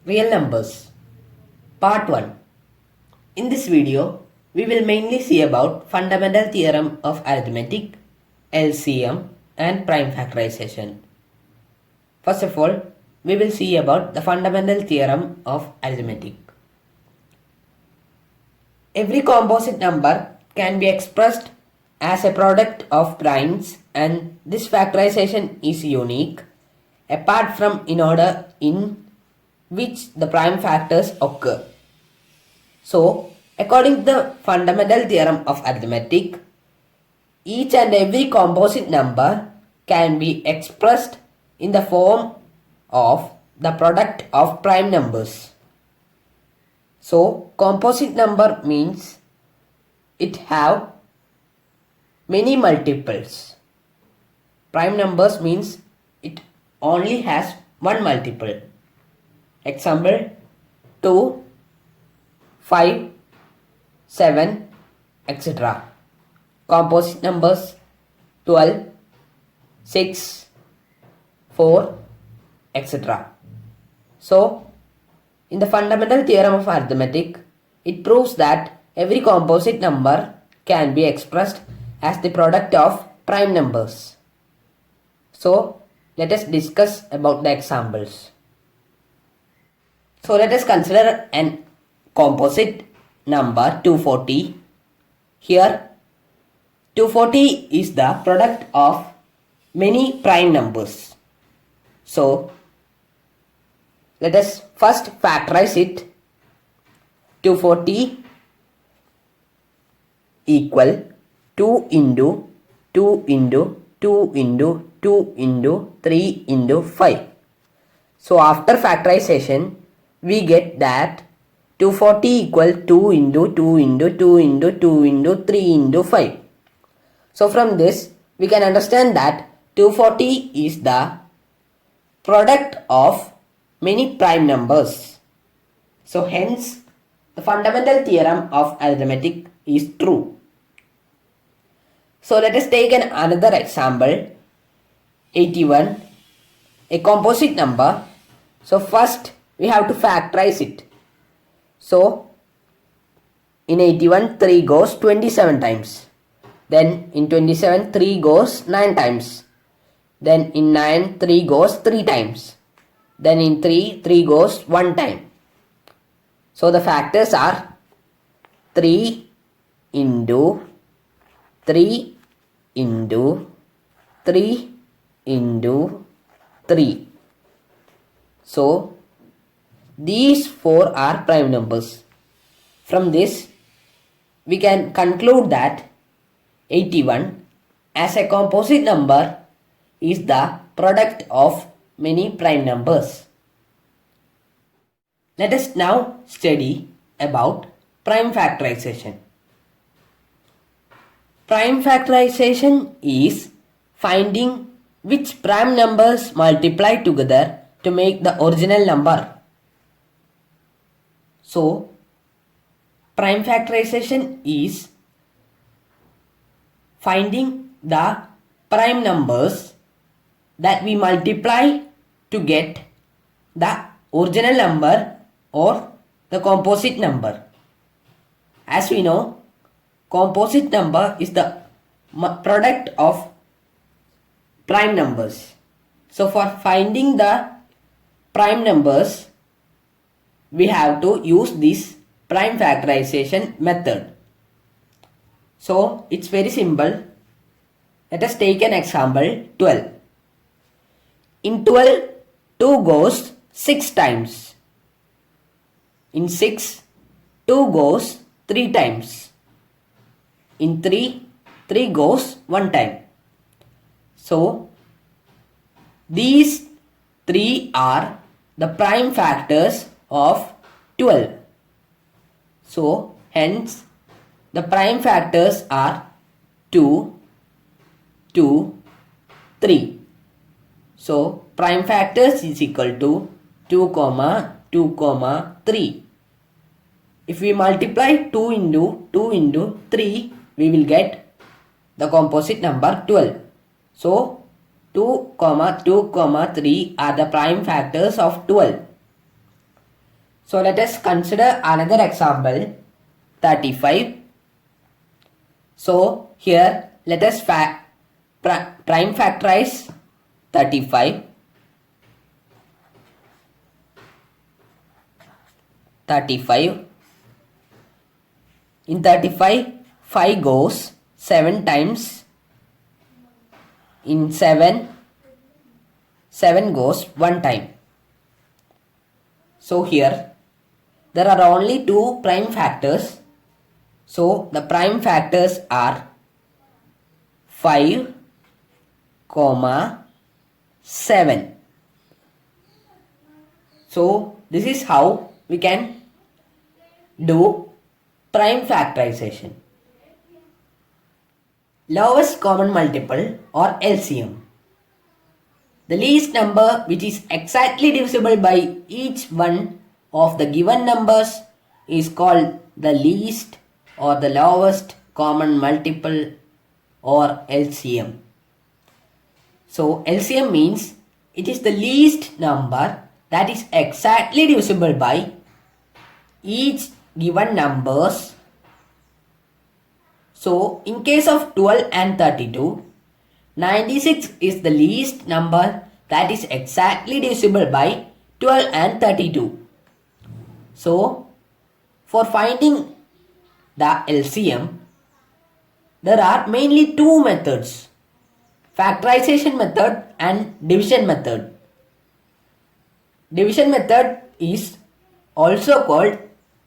Real numbers. Part 1. In this video, we will mainly see about fundamental theorem of arithmetic, LCM and prime factorization. First of all, we will see about the fundamental theorem of arithmetic. Every composite number can be expressed as a product of primes, and this factorization is unique apart from in order in which the prime factors occur. So, according to the fundamental theorem of arithmetic, each and every composite number can be expressed in the form of the product of prime numbers. So, composite number means it have many multiples. Prime numbers means it only has one multiple. Example 2, 5, 7, etc. Composite numbers 12, 6, 4, etc. So, in the fundamental theorem of arithmetic, it proves that every composite number can be expressed as the product of prime numbers. So, let us discuss about the examples. So, let us consider an composite number 240. Here, 240 is the product of many prime numbers. So, let us first factorize it. 240 equal 2 into 2 into 2 into 2 into 3 into 5. So after factorization, we get that 240 equal 2 into 2 into 2 into 2 into 3 into 5. So from this, we can understand that 240 is the product of many prime numbers. So hence, the fundamental theorem of arithmetic is true. So let us take another example, 81, a composite number. So first we have to factorize it. So in 81, 3 goes 27 times. Then in 27, 3 goes 9 times. Then in 9, 3 goes 3 times. Then in 3, 3 goes 1 time. So the factors are 3 into 3 into 3 into 3. So these 4 are prime numbers. From this, we can conclude that 81 as a composite number is the product of many prime numbers. Let us now study about prime factorization. Prime factorization is finding which prime numbers multiply together to make the original number. So, prime factorization is finding the prime numbers that we multiply to get the original number or the composite number. As we know, composite number is the product of prime numbers. So for finding the prime numbers, we have to use this prime factorization method. So it's very simple. Let us take an example, 12. In 12, 2 goes 6 times. In 6, 2 goes 3 times. In 3, 3 goes 1 time. So, these 3 are the prime factors of 12. So, hence, the prime factors are 2, 2, 3. So, prime factors is equal to 2, 2, 3. If we multiply 2 into 3, we will get the composite number 12. So, 2, 2, 3 are the prime factors of 12. So let us consider another example, 35. So here let us prime factorize 35. 35. In 35, 5 goes 7 times. In 7, 7 goes 1 time. So here there are only 2 prime factors. So the prime factors are 5, 7. So this is how we can do prime factorization. Lowest common multiple or LCM. The least number which is exactly divisible by each one of the given numbers is called the least or the lowest common multiple or LCM. So LCM means it is the least number that is exactly divisible by each given numbers. So in case of 12 and 32, 96 is the least number that is exactly divisible by 12 and 32. So for finding the LCM, there are mainly 2 methods, factorization method and division method. Division method is also called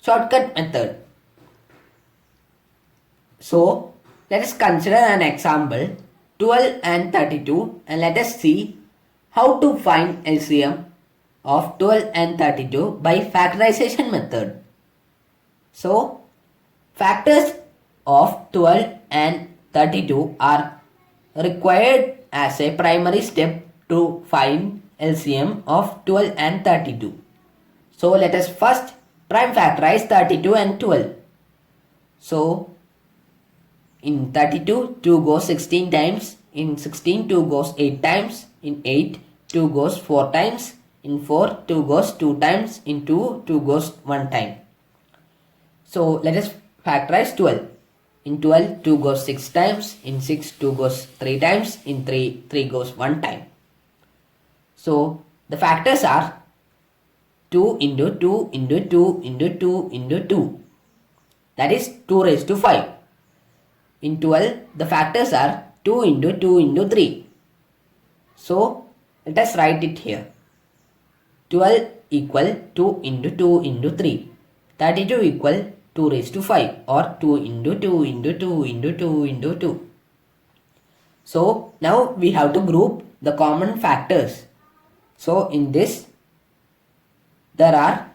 shortcut method. So let us consider an example, 12 and 32, and let us see how to find LCM of 12 and 32 by factorization method. So factors of 12 and 32 are required as a primary step to find LCM of 12 and 32. So let us first prime factorize 32 and 12. So in 32, 2 goes 16 times. In 16, 2 goes 8 times. In 8, 2 goes 4 times. In 4, 2 goes 2 times. In 2, 2 goes 1 time. So let us factorize 12. In 12, 2 goes 6 times. In 6, 2 goes 3 times. In 3, 3 goes 1 time. So the factors are 2 into 2 into 2 into 2 into 2. That is 2 raised to 5. In 12, the factors are 2 into 2 into 3. So let us write it here. 12 equal 2 into 2 into 3. 32 equal 2 raised to 5 or 2 into 2 into 2 into 2 into 2. So now we have to group the common factors. So in this, there are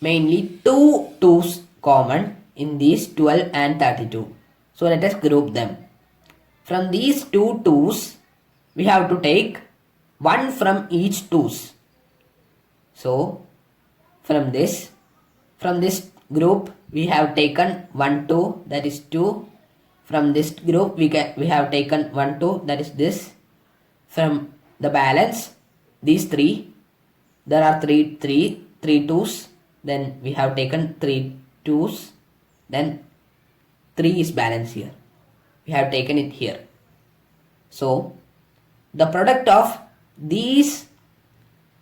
mainly 2 2's common in these 12 and 32. So let us group them. From these 2 2's, we have to take 1 from each 2's. So from this group, we have taken 1 2, that is 2. From this group, we have taken 1 2, that is this. From the balance, these 3, there are 3 2's. Then we have taken 3 2's. Then 3 is balanced here. We have taken it here. So the product of these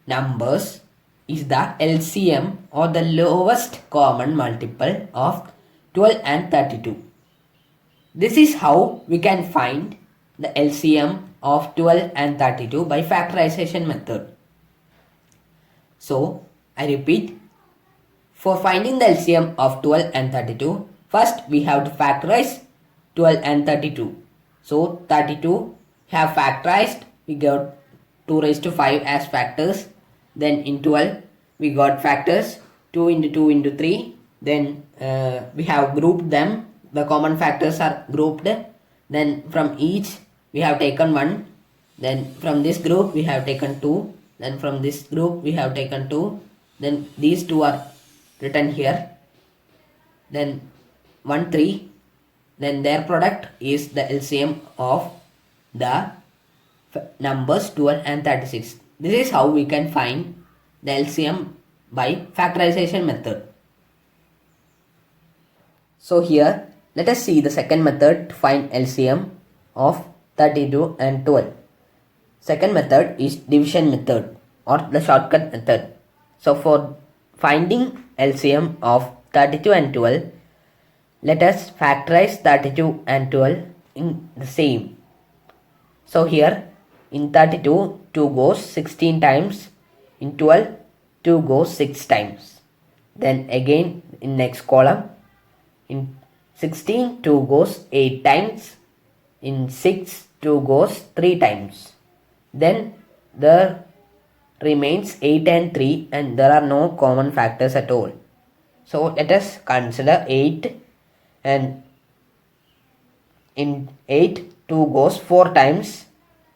numbers is the LCM or the lowest common multiple of 12 and 32. This is how we can find the LCM of 12 and 32 by factorization method. So I repeat, for finding the LCM of 12 and 32, first we have to factorize 12 and 32. So 32 have factorized, we got 2 raised to 5 as factors. Then in 12 we got factors 2 into 2 into 3. Then we have grouped them. The common factors are grouped. Then from each we have taken 1. Then from this group we have taken 2. Then from this group we have taken 2. Then these 2 are written here. Then 1 3. Then their product is the LCM of the numbers 12 and 36. This is how we can find the LCM by factorization method. So here let us see the second method to find LCM of 32 and 12. Second method is division method or the shortcut method. So for finding LCM of 32 and 12, let us factorize 32 and 12 in the same. So here in 32, 2 goes 16 times. In 12, 2 goes 6 times. Then again in next column, in 16, 2 goes 8 times. In 6, 2 goes 3 times. Then there remains 8 and 3 and there are no common factors at all. So let us consider 8, and in 8, 2 goes 4 times.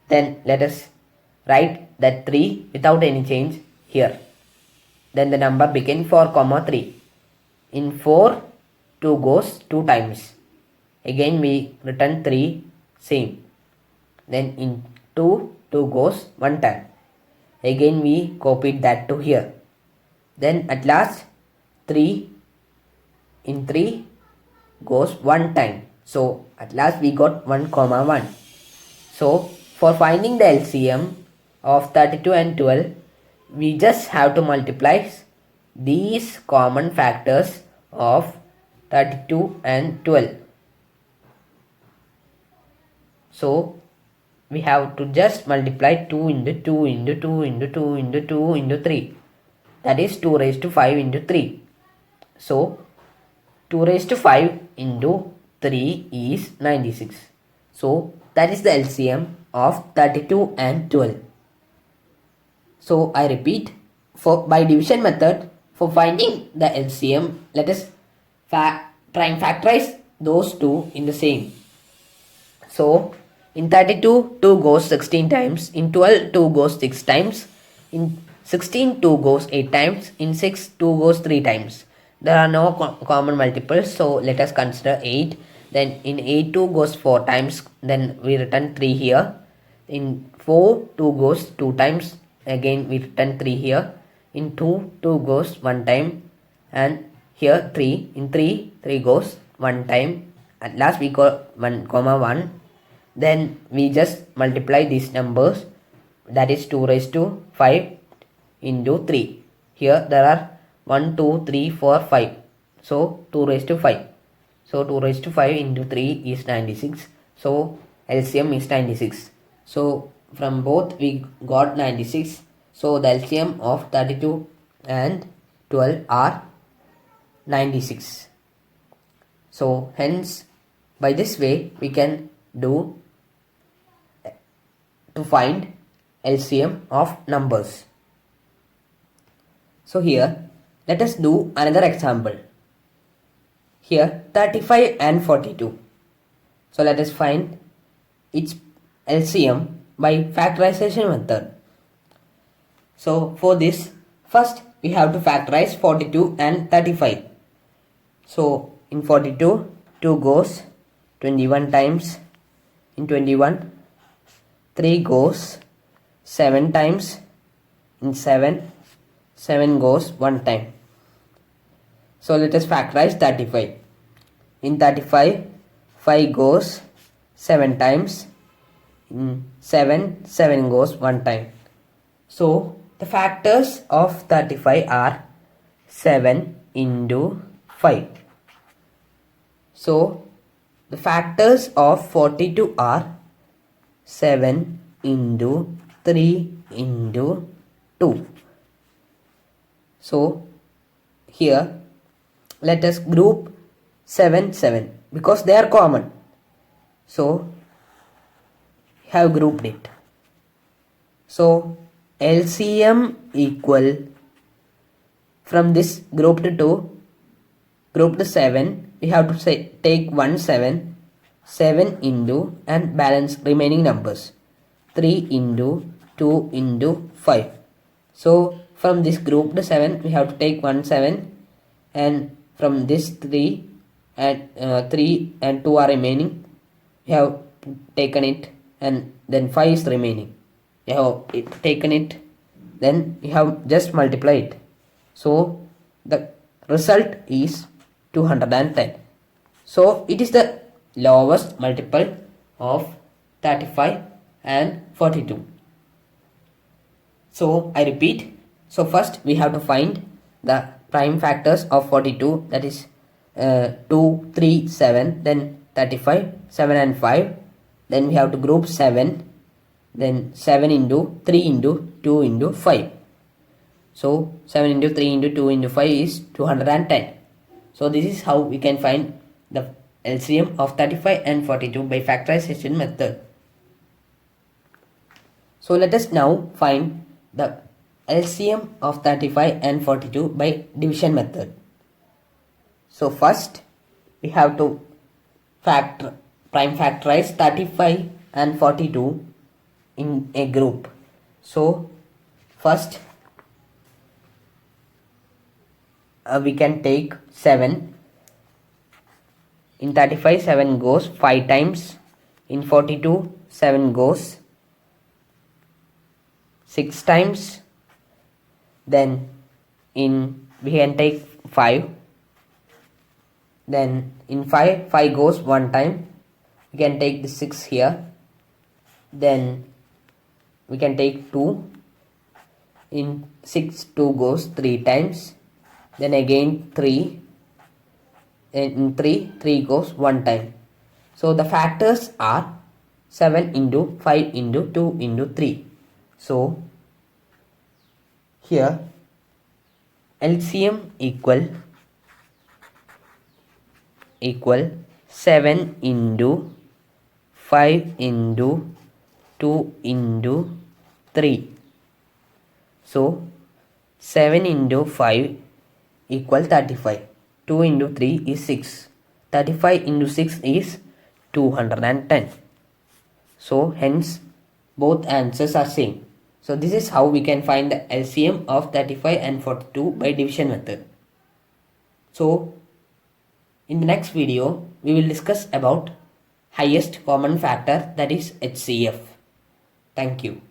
Then let us write that 3 without any change here. Then the number became 4, 3. In 4, 2 goes 2 times. Again we return 3, same. Then in 2, 2 goes 1 time. Again we copied that to here. Then at last 3 in 3 goes 1 time. So at last we got 1, 1. So for finding the LCM of 32 and 12, we just have to multiply these common factors of 32 and 12. So we have to just multiply 2 into 2 into 2 into 2 into 2 into 3. That is 2 raised to 5 into 3. So 2 raised to 5 into 3 is 96. So that is the LCM of 32 and 12. So I repeat, by division method, for finding the LCM, let us try and factorize those two in the same. So in 32, 2 goes 16 times. In 12, 2 goes 6 times. In 16, 2 goes 8 times. In 6, 2 goes 3 times. There are no common multiples, so let us consider 8. Then in 8, 2 goes 4 times. Then we return 3 here. In 4, 2 goes 2 times. Again we return 3 here. In 2, 2 goes 1 time. And here 3. In 3, 3 goes 1 time. At last we got 1, 1. Then we just multiply these numbers. That is 2 raised to 5 into 3. Here there are 1, 2, 3, 4, 5. So 2 raised to 5. So 2 raised to 5 into 3 is 96. So LCM is 96. So from both we got 96. So the LCM of 32 and 12 are 96. So hence by this way we can do to find LCM of numbers. So here let us do another example. Here 35 and 42. So let us find its LCM by factorization method. So for this, first we have to factorize 42 and 35. So in 42, 2 goes 21 times. In 21, 3 goes 7 times. In 7, 7 goes 1 time. So let us factorize 35. In 35, 5 goes 7 times. In 7, 7 goes 1 time. So the factors of 35 are 7 into 5. So the factors of 42 are 7 into 3 into 2. So here let us group 7, 7 because they are common. So have grouped it. So LCM equal from this grouped to grouped 7, we have to say take 1 7, 7 into and balance remaining numbers 3 into 2 into 5. So from this grouped 7 we have to take 1 7, and from this 3 and 3 and 2 are remaining, we have taken it, and then 5 is remaining. You have taken it, then you have just multiply it. So the result is 210. So it is the lowest multiple of 35 and 42. So I repeat. So first we have to find the prime factors of 42, that is 2, 3, 7, then 35, 7 and 5. Then we have to group 7, then 7 into 3 into 2 into 5. So 7 into 3 into 2 into 5 is 210. So this is how we can find the LCM of 35 and 42 by factorization method. So let us now find the LCM of 35 and 42 by division method. So first we have to prime factorize 35 and 42 in a group. So first we can take 7. In 35 7 goes 5 times. In 42 7 goes 6 times. Then we can take 5. Then in 5 goes 1 time. We can take the 6 here. Then we can take 2. In 6 2 goes 3 times. Then again 3. In 3 goes 1 time. So the factors are 7 into 5 into 2 into 3. So here LCM equal 7 into 5 into 2 into 3. So 7 into 5 equal 35. 2 into 3 is 6. 35 into 6 is 210. So hence both answers are same. So this is how we can find the LCM of 35 and 42 by division method. So in the next video we will discuss about highest common factor, that is HCF. Thank you.